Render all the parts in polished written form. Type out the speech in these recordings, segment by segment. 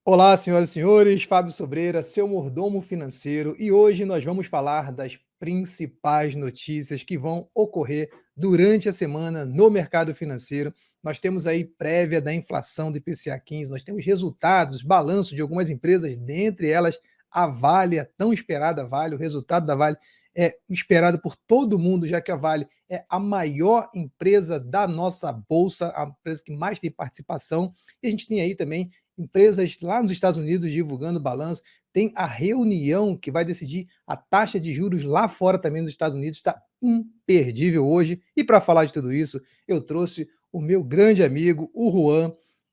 Olá, senhoras e senhores, Fábio Sobreira, seu mordomo financeiro, e hoje nós vamos falar das principais notícias que vão ocorrer durante a semana no mercado financeiro. Nós temos aí prévia da inflação do IPCA 15, nós temos resultados, balanço de algumas empresas, dentre elas a Vale, a tão esperada Vale, o resultado da Vale é esperado por todo mundo, já que a Vale é a maior empresa da nossa bolsa, a empresa que mais tem participação, e a gente tem aí também empresas lá nos Estados Unidos divulgando balanço, tem a reunião que vai decidir a taxa de juros lá fora também nos Estados Unidos, está imperdível hoje. E para falar de tudo isso, eu trouxe o meu grande amigo, o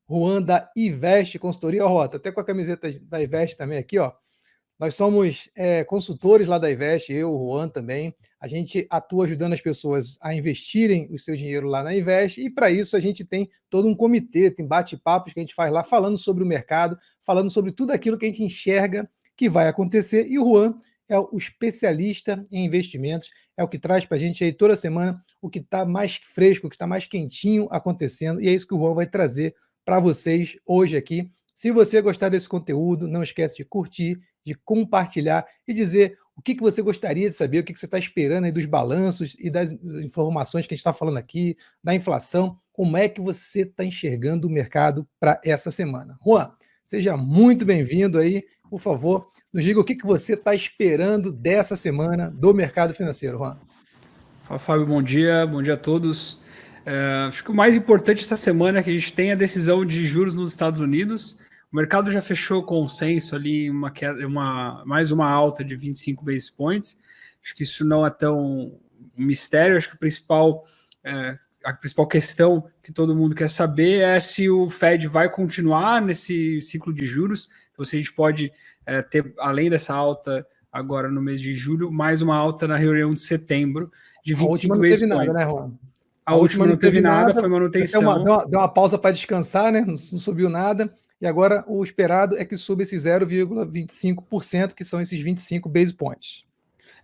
Juan da Invest Consultoria. Ó, tá até com a camiseta da Invest também aqui, ó. Nós somos consultores lá da Invest, eu, o Juan também. A gente atua ajudando as pessoas a investirem o seu dinheiro lá na Invest, e para isso a gente tem todo um comitê, tem bate-papos que a gente faz lá falando sobre o mercado, falando sobre tudo aquilo que a gente enxerga que vai acontecer. E o Juan é o especialista em investimentos, é o que traz para a gente aí toda semana o que está mais fresco, o que está mais quentinho acontecendo, e é isso que o Juan vai trazer para vocês hoje aqui. Se você gostar desse conteúdo, não esquece de curtir, de compartilhar e dizer o que você gostaria de saber, o que você está esperando aí dos balanços e das informações que a gente está falando aqui, da inflação, como é que você está enxergando o mercado para essa semana. Juan, seja muito bem-vindo aí, por favor, nos diga o que você está esperando dessa semana do mercado financeiro, Juan. Fala, Fábio, bom dia a todos. Acho que o mais importante essa semana é que a gente tem a decisão de juros nos Estados Unidos. O mercado já fechou consenso ali, mais uma alta de 25 basis points. Acho que isso não é tão um mistério. Acho que a principal questão que todo mundo quer saber é se o Fed vai continuar nesse ciclo de juros. Então, se a gente pode ter, além dessa alta agora no mês de julho, mais uma alta na reunião de setembro de A última 25 não basis teve nada, points. né, Juan? A A última última não não teve teve nada, nada, foi deu uma, manutenção. deu uma, deu uma pausa para descansar, né? Não subiu nada. E agora o esperado é que suba esses 0,25%, que são esses 25 base points.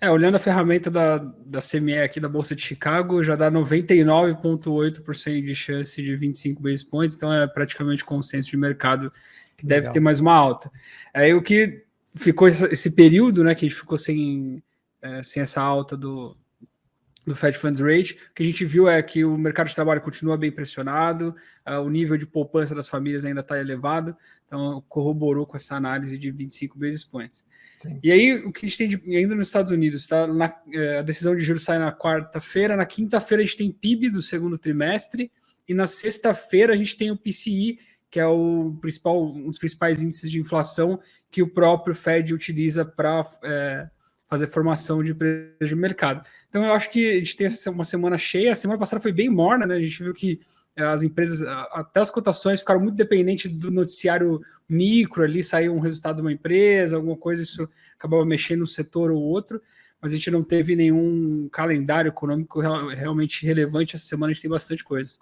Olhando a ferramenta da CME aqui da Bolsa de Chicago, já dá 99,8% de chance de 25 basis points, então é praticamente consenso de mercado que deve ter mais uma alta. Aí o que ficou esse período, né, que a gente ficou sem essa alta do Fed Funds Rate, o que a gente viu é que o mercado de trabalho continua bem pressionado, o nível de poupança das famílias ainda está elevado, então corroborou com essa análise de 25 basis points. Sim. E aí, o que a gente tem ainda nos Estados Unidos, tá? A decisão de juros sai na quarta-feira, na quinta-feira a gente tem PIB do segundo trimestre, e na sexta-feira a gente tem o PCI, que é um dos principais índices de inflação que o próprio Fed utiliza para fazer formação de preços de mercado. Então, eu acho que a gente tem uma semana cheia. A semana passada foi bem morna, né? A gente viu que as empresas, até as cotações, ficaram muito dependentes do noticiário micro ali, saiu um resultado de uma empresa, alguma coisa, isso acabava mexendo no setor ou outro, mas a gente não teve nenhum calendário econômico realmente relevante. Essa semana a gente tem bastante coisa.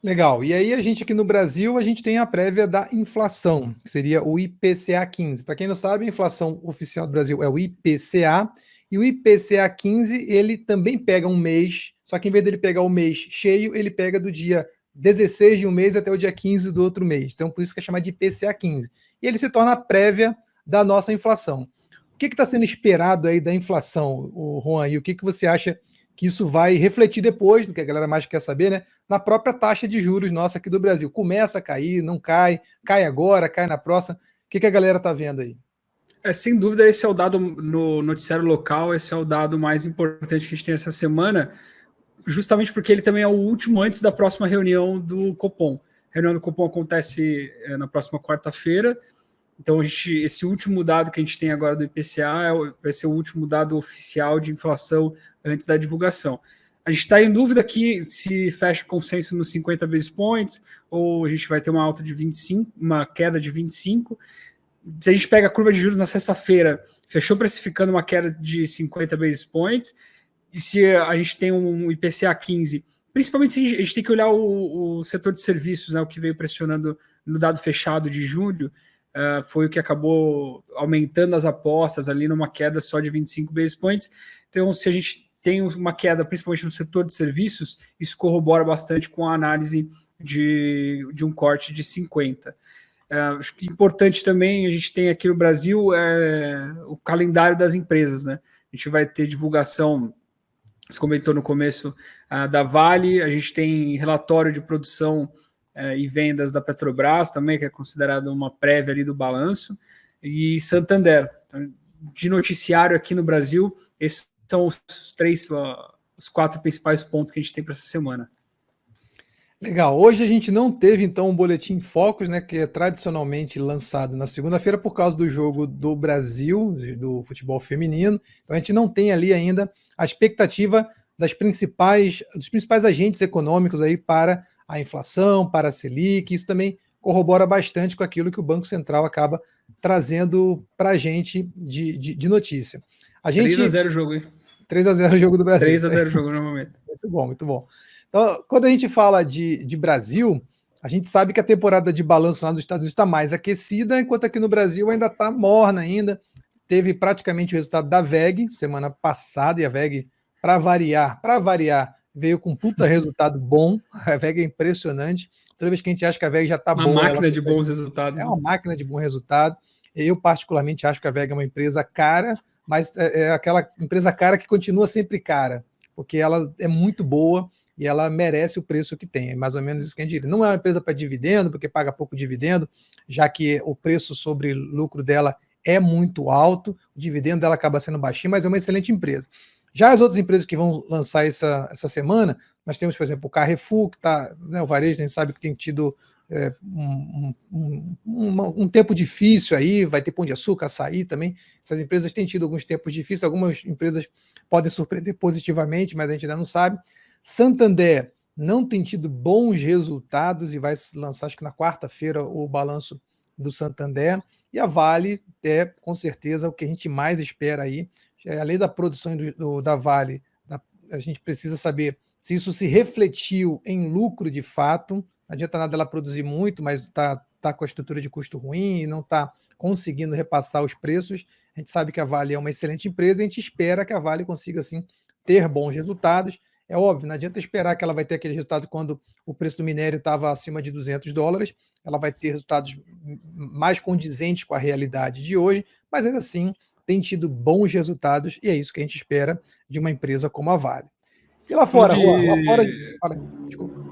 Legal. E aí a gente aqui no Brasil, a gente tem a prévia da inflação, que seria o IPCA 15. Para quem não sabe, a inflação oficial do Brasil é o IPCA, e o IPCA 15, ele também pega um mês, só que em vez dele pegar o mês cheio, ele pega do dia 16 de um mês até o dia 15 do outro mês. Então, por isso que é chamado de IPCA 15. E ele se torna a prévia da nossa inflação. O que está sendo esperado aí da inflação, Juan? E o que você acha que isso vai refletir depois, do que a galera mais quer saber, né? Na própria taxa de juros nossa aqui do Brasil. Começa a cair, não cai, cai agora, cai na próxima. O que a galera está vendo aí? Sem dúvida, esse é o dado no noticiário local, esse é o dado mais importante que a gente tem essa semana, justamente porque ele também é o último antes da próxima reunião do Copom. A reunião do Copom acontece na próxima quarta-feira, então esse último dado que a gente tem agora do IPCA vai ser o último dado oficial de inflação antes da divulgação. A gente está em dúvida aqui se fecha consenso nos 50 basis points ou a gente vai ter uma alta de 25, uma queda de 25. Se a gente pega a curva de juros na sexta-feira, fechou precificando uma queda de 50 basis points, e se a gente tem um IPCA 15, principalmente se a gente tem que olhar o setor de serviços, né, o que veio pressionando no dado fechado de julho, foi o que acabou aumentando as apostas ali numa queda só de 25 basis points. Então, se a gente tem uma queda, principalmente no setor de serviços, isso corrobora bastante com a análise de um corte de 50. Acho que importante também, a gente tem aqui no Brasil o calendário das empresas, né? A gente vai ter divulgação, você comentou no começo, da Vale, a gente tem relatório de produção e vendas da Petrobras também, que é considerado uma prévia ali do balanço, e Santander. Então, de noticiário aqui no Brasil, esses são os 4 principais pontos que a gente tem para essa semana. Legal. Hoje a gente não teve, então, um boletim Focus, né, que é tradicionalmente lançado na segunda-feira por causa do jogo do Brasil, do futebol feminino. Então a gente não tem ali ainda a expectativa dos principais agentes econômicos aí para a inflação, para a Selic. Isso também corrobora bastante com aquilo que o Banco Central acaba trazendo para a gente de notícia. 3-0 o jogo, hein? 3-0 o jogo do Brasil. 3-0 o jogo no momento. Muito bom, muito bom. Então, quando a gente fala de Brasil, a gente sabe que a temporada de balanço lá nos Estados Unidos está mais aquecida, enquanto aqui no Brasil ainda está morna ainda. Teve praticamente o resultado da VEG semana passada, e a VEG, para variar, veio com um puta resultado bom. A VEG é impressionante. Toda vez que a gente acha que a VEG já está boa... Uma máquina de bons resultados. É uma máquina de bom resultado. Eu, particularmente, acho que a VEG é uma empresa cara, mas é aquela empresa cara que continua sempre cara, porque ela é muito boa e ela merece o preço que tem. É mais ou menos isso que a gente diria. Não é uma empresa para dividendo, porque paga pouco dividendo, já que o preço sobre lucro dela é muito alto, o dividendo dela acaba sendo baixinho, mas é uma excelente empresa. Já as outras empresas que vão lançar essa semana, nós temos, por exemplo, o Carrefour, que está, né, o varejo, a gente sabe que tem tido um tempo difícil aí, vai ter Pão de Açúcar, Açaí também. Essas empresas têm tido alguns tempos difíceis, algumas empresas podem surpreender positivamente, mas a gente ainda não sabe. Santander não tem tido bons resultados e vai lançar, acho que na quarta-feira, o balanço do Santander. E a Vale é, com certeza, o que a gente mais espera aí. Além da produção da Vale, a gente precisa saber se isso se refletiu em lucro de fato. Não adianta nada ela produzir muito, mas está com a estrutura de custo ruim e não está conseguindo repassar os preços. A gente sabe que a Vale é uma excelente empresa e a gente espera que a Vale consiga, assim, ter bons resultados. É óbvio, não adianta esperar que ela vai ter aquele resultado quando o preço do minério estava acima de $200. Ela vai ter resultados mais condizentes com a realidade de hoje, mas ainda assim tem tido bons resultados e é isso que a gente espera de uma empresa como a Vale. E lá fora, Juan? Lá fora... Desculpa.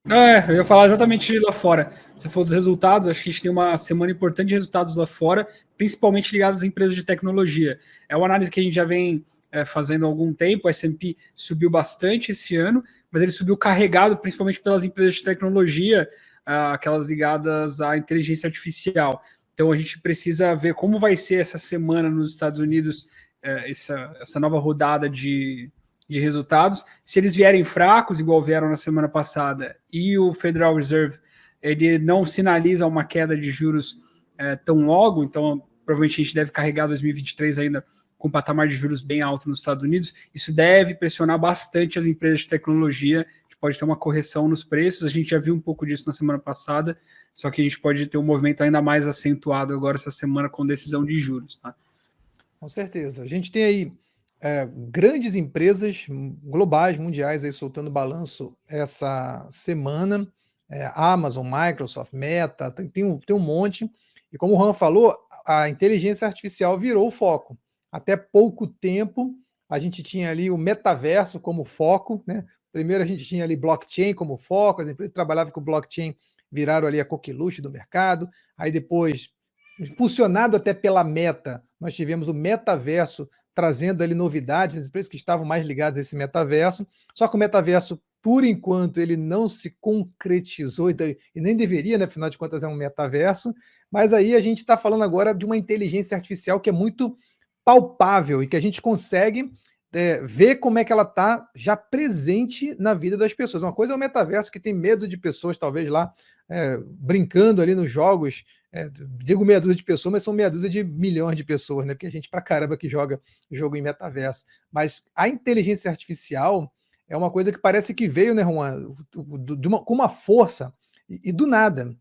Não, eu ia falar exatamente lá fora. Você falou dos resultados, acho que a gente tem uma semana importante de resultados lá fora, principalmente ligados às empresas de tecnologia. É uma análise que a gente já vem fazendo há algum tempo. O S&P subiu bastante esse ano, mas ele subiu carregado principalmente pelas empresas de tecnologia, aquelas ligadas à inteligência artificial. Então a gente precisa ver como vai ser essa semana nos Estados Unidos, essa nova rodada de resultados. Se eles vierem fracos, igual vieram na semana passada, e o Federal Reserve ele não sinaliza uma queda de juros tão logo, então provavelmente a gente deve carregar 2023 ainda com um patamar de juros bem alto nos Estados Unidos. Isso deve pressionar bastante as empresas de tecnologia. A gente pode ter uma correção nos preços, a gente já viu um pouco disso na semana passada, só que a gente pode ter um movimento ainda mais acentuado agora essa semana com decisão de juros. Tá? Com certeza. A gente tem aí grandes empresas globais, mundiais, aí soltando balanço essa semana. Amazon, Microsoft, Meta, tem um monte. E como o Juan falou, a inteligência artificial virou o foco. Até pouco tempo, a gente tinha ali o metaverso como foco, né? Primeiro a gente tinha ali blockchain como foco, as empresas que trabalhavam com blockchain viraram ali a coqueluche do mercado. Aí depois, impulsionado até pela Meta, nós tivemos o metaverso trazendo ali novidades, as empresas que estavam mais ligadas a esse metaverso. Só que o metaverso, por enquanto, ele não se concretizou, e nem deveria, né? Afinal de contas, é um metaverso. Mas aí a gente está falando agora de uma inteligência artificial que é muito palpável e que a gente consegue ver como é que ela está já presente na vida das pessoas. Uma coisa é o metaverso, que tem medo de pessoas, talvez lá, brincando ali nos jogos. Digo meia dúzia de pessoas, mas são meia dúzia de milhões de pessoas, né? Porque a gente pra caramba que joga jogo em metaverso. Mas a inteligência artificial é uma coisa que parece que veio, né, Juan, com uma força, e do nada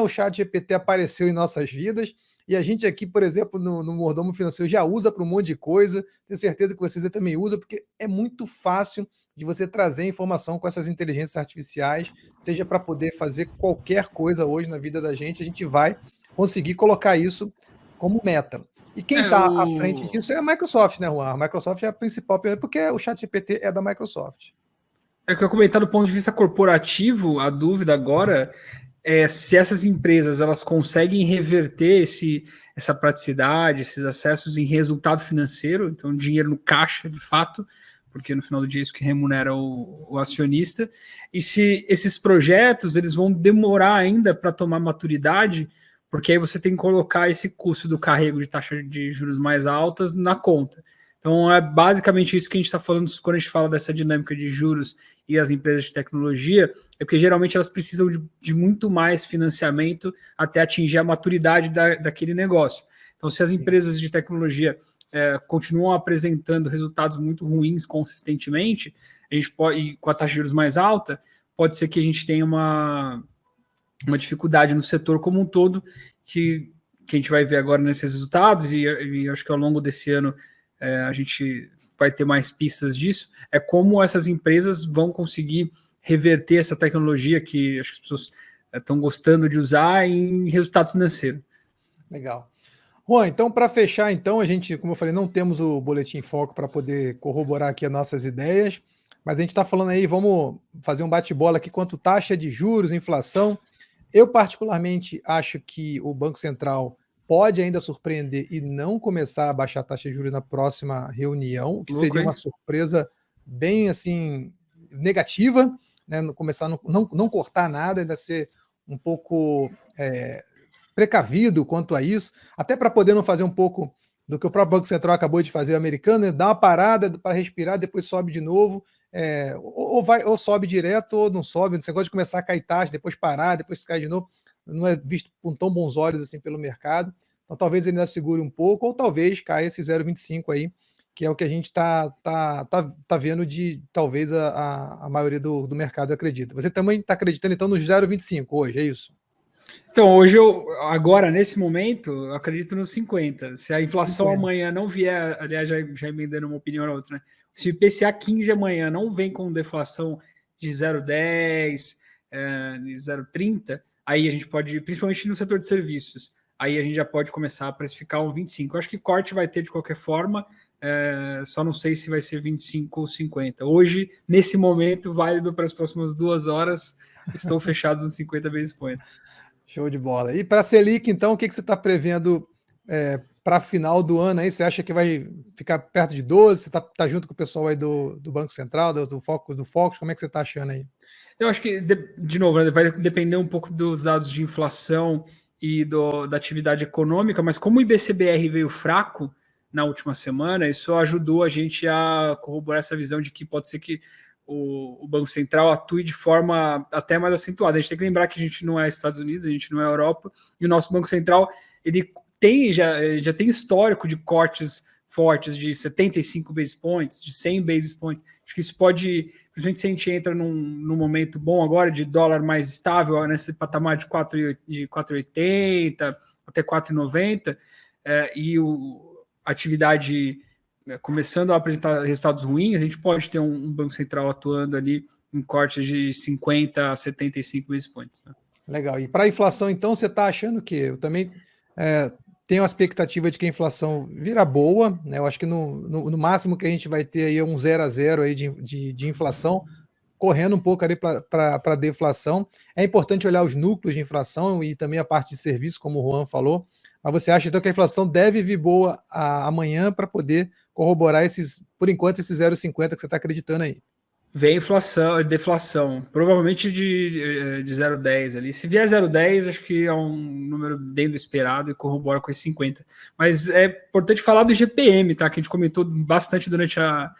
o chat GPT apareceu em nossas vidas, e a gente aqui, por exemplo, no Mordomo Financeiro já usa para um monte de coisa. Tenho certeza que vocês também usam, porque é muito fácil de você trazer informação com essas inteligências artificiais, seja para poder fazer qualquer coisa hoje na vida da gente, a gente vai conseguir colocar isso como meta. E quem É, está à frente disso é a Microsoft, né, Juan? A Microsoft é a principal, porque o ChatGPT é da Microsoft. é que eu comentar do ponto de vista corporativo, a dúvida agora é se essas empresas elas conseguem reverter essa praticidade, esses acessos em resultado financeiro, então dinheiro no caixa de fato, porque no final do dia é isso que remunera o acionista, e se esses projetos eles vão demorar ainda para tomar maturidade, porque aí você tem que colocar esse custo do carrego de taxa de juros mais altas na conta. Então é basicamente isso que a gente está falando quando a gente fala dessa dinâmica de juros e as empresas de tecnologia, é porque geralmente elas precisam de muito mais financiamento até atingir a maturidade daquele negócio. Então, se as empresas de tecnologia continuam apresentando resultados muito ruins consistentemente, a gente pode, e com a taxa de juros mais alta, pode ser que a gente tenha uma dificuldade no setor como um todo, que a gente vai ver agora nesses resultados, e acho que ao longo desse ano a gente vai ter mais pistas disso, é como essas empresas vão conseguir reverter essa tecnologia que acho que as pessoas estão gostando de usar em resultado financeiro. Legal. Juan, então para fechar, então, a gente, como eu falei, não temos o Boletim em Foco para poder corroborar aqui as nossas ideias, mas a gente está falando aí, vamos fazer um bate-bola aqui quanto taxa de juros, inflação. Eu particularmente acho que o Banco Central pode ainda surpreender e não começar a baixar a taxa de juros na próxima reunião, o que Louco, seria hein? uma surpresa bem assim negativa, né? Começar a não cortar nada, ainda ser um pouco precavido quanto a isso, até para poder não fazer um pouco do que o próprio Banco Central acabou de fazer o americano, né? Dar uma parada para respirar, depois sobe de novo. Ou sobe direto ou não sobe. Esse negócio de começar a cair taxa, depois parar, depois cair de novo, não é visto com tão bons olhos assim pelo mercado. Então talvez ele ainda segure um pouco, ou talvez caia esse 0,25 aí, que é o que a gente tá vendo de talvez a maioria do mercado acredita. Você também está acreditando então no 0,25 hoje, é isso? Então, hoje agora, nesse momento, eu acredito nos 50. Se a inflação 50. amanhã não vier, aliás, já emendando uma opinião ou outra, né? Se o IPCA 15 amanhã não vem com deflação de 0,10, de 0,30, aí a gente pode, principalmente no setor de serviços, aí a gente já pode começar a precificar um 25. Eu acho que corte vai ter de qualquer forma, só não sei se vai ser 25 ou 50. Hoje, nesse momento, válido para as próximas 2 horas, estão fechados os 50 basis points. Show de bola. E para a Selic, então, o que você está prevendo para final do ano aí? Você acha que vai ficar perto de 12? Você está junto com o pessoal aí do Banco Central, do Focus? Como é que você está achando aí? Eu acho que, de novo, vai depender um pouco dos dados de inflação e da atividade econômica, mas como o IBCBR veio fraco na última semana, isso ajudou a gente a corroborar essa visão de que pode ser que o Banco Central atue de forma até mais acentuada. A gente tem que lembrar que a gente não é Estados Unidos, a gente não é Europa, e o nosso Banco Central ele já tem histórico de cortes fortes de 75 basis points, de 100 basis points. Acho que isso pode, principalmente se a gente entra num momento bom agora de dólar mais estável, nesse patamar de 4,80 até 4,90, e a atividade começando a apresentar resultados ruins, a gente pode ter um Banco Central atuando ali em cortes de 50 a 75 basis points. Né? Legal. E para a inflação, então, você está achando que eu também tenho a expectativa de que a inflação vira boa, né? Eu acho que no máximo que a gente vai ter aí é um 0 a 0 aí de inflação, correndo um pouco ali para deflação. É importante olhar os núcleos de inflação e também a parte de serviço, como o Juan falou. Mas você acha então que a inflação deve vir boa amanhã para poder corroborar por enquanto, esse 0,50 que você está acreditando aí? Vem inflação, deflação, provavelmente de 0,10 ali. Se vier 0,10, acho que é um número bem do esperado e corrobora com esse 50. Mas é importante falar do GPM, tá? Que a gente comentou bastante durante a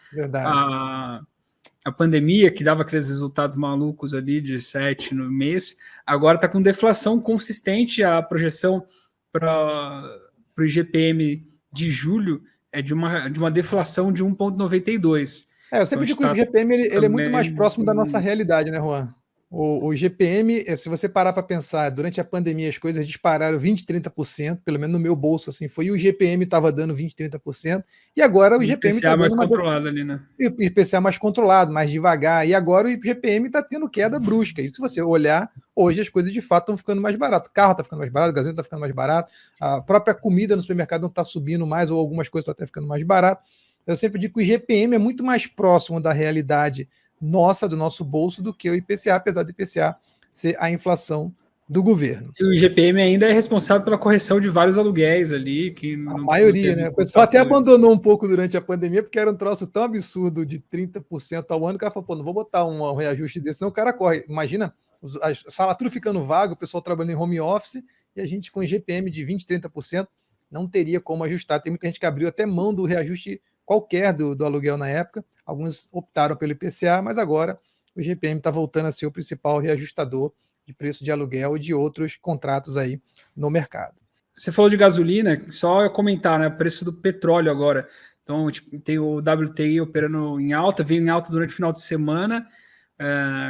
pandemia, que dava aqueles resultados malucos ali de 7 no mês. Agora está com deflação consistente. A projeção para o IGPM de julho é de uma deflação de 1,92. Eu sempre digo que o GPM ele é muito mais próximo da nossa realidade, né, Juan? O GPM, se você parar para pensar, durante a pandemia as coisas dispararam 20, 30%, pelo menos no meu bolso assim foi, e o GPM estava dando 20, 30%, e agora o E GPM está IPCA mais dando uma controlado ali, né? IPCA mais controlado, mais devagar, e agora o GPM está tendo queda brusca. E se você olhar, hoje as coisas de fato estão ficando mais barato. O carro está ficando mais barato, a gasolina está ficando mais barato, a própria comida no supermercado não está subindo mais, ou algumas coisas estão até ficando mais barato. Eu sempre digo que o GPM é muito mais próximo da realidade nossa, do nosso bolso, do que o IPCA, apesar do IPCA ser a inflação do governo. E o IGPM ainda é responsável pela correção de vários aluguéis ali, que A não maioria, teve né? O pessoal contato. até abandonou um pouco durante a pandemia, porque era um troço tão absurdo de 30% ao ano, que o cara falou, pô, não vou botar um reajuste desse, senão o cara corre. Imagina, a sala tudo ficando vaga, o pessoal trabalhando em home office, e a gente com GPM de 20%, 30%, não teria como ajustar. Tem muita gente que abriu até mão do reajuste qualquer do aluguel na época, alguns optaram pelo IPCA, mas agora o GPM está voltando a ser o principal reajustador de preço de aluguel e de outros contratos aí no mercado. Você falou de gasolina, só eu comentar, né? O preço do petróleo agora. Então, tipo, tem o WTI operando em alta, veio em alta durante o final de semana.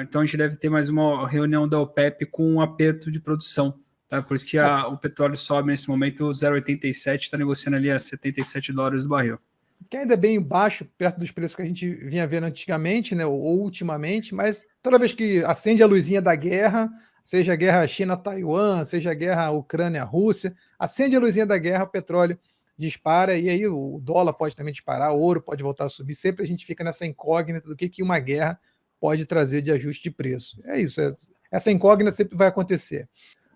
Então, a gente deve ter mais uma reunião da OPEP com um aperto de produção. Tá? Por isso que o petróleo sobe nesse momento, o 0,87 está negociando ali a $77 o barril. Que ainda é bem baixo, perto dos preços que a gente vinha vendo antigamente, né, ou ultimamente, mas toda vez que acende a luzinha da guerra, seja a guerra China-Taiwan, seja a guerra Ucrânia-Rússia, acende a luzinha da guerra, o petróleo dispara, e aí o dólar pode também disparar, o ouro pode voltar a subir, sempre a gente fica nessa incógnita do que uma guerra pode trazer de ajuste de preço. É isso, essa incógnita sempre vai acontecer.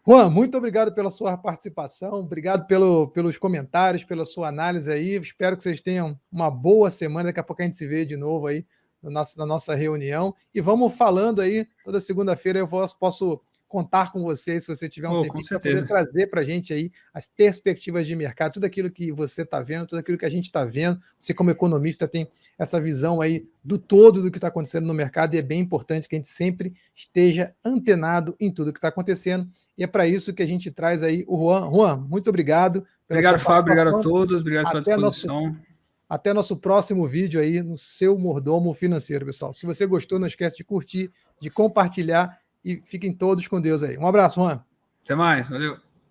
Juan, muito obrigado pela sua participação, obrigado pelos comentários, pela sua análise aí. Espero que vocês tenham uma boa semana. Daqui a pouco a gente se vê de novo aí na nossa reunião. E vamos falando aí, toda segunda-feira eu posso contar com vocês, se você tiver um tempinho, para poder trazer para a gente aí as perspectivas de mercado, tudo aquilo que você está vendo, tudo aquilo que a gente está vendo. Você, como economista, tem essa visão aí do todo do que está acontecendo no mercado, e é bem importante que a gente sempre esteja antenado em tudo que está acontecendo, e é para isso que a gente traz aí o Juan. Juan, muito obrigado. Obrigado, Fábio, obrigado a todos, obrigado pela disposição. Até nosso próximo vídeo aí no seu Mordomo Financeiro, pessoal. Se você gostou, não esquece de curtir, de compartilhar, e fiquem todos com Deus aí. Um abraço, Juan. Até mais, valeu.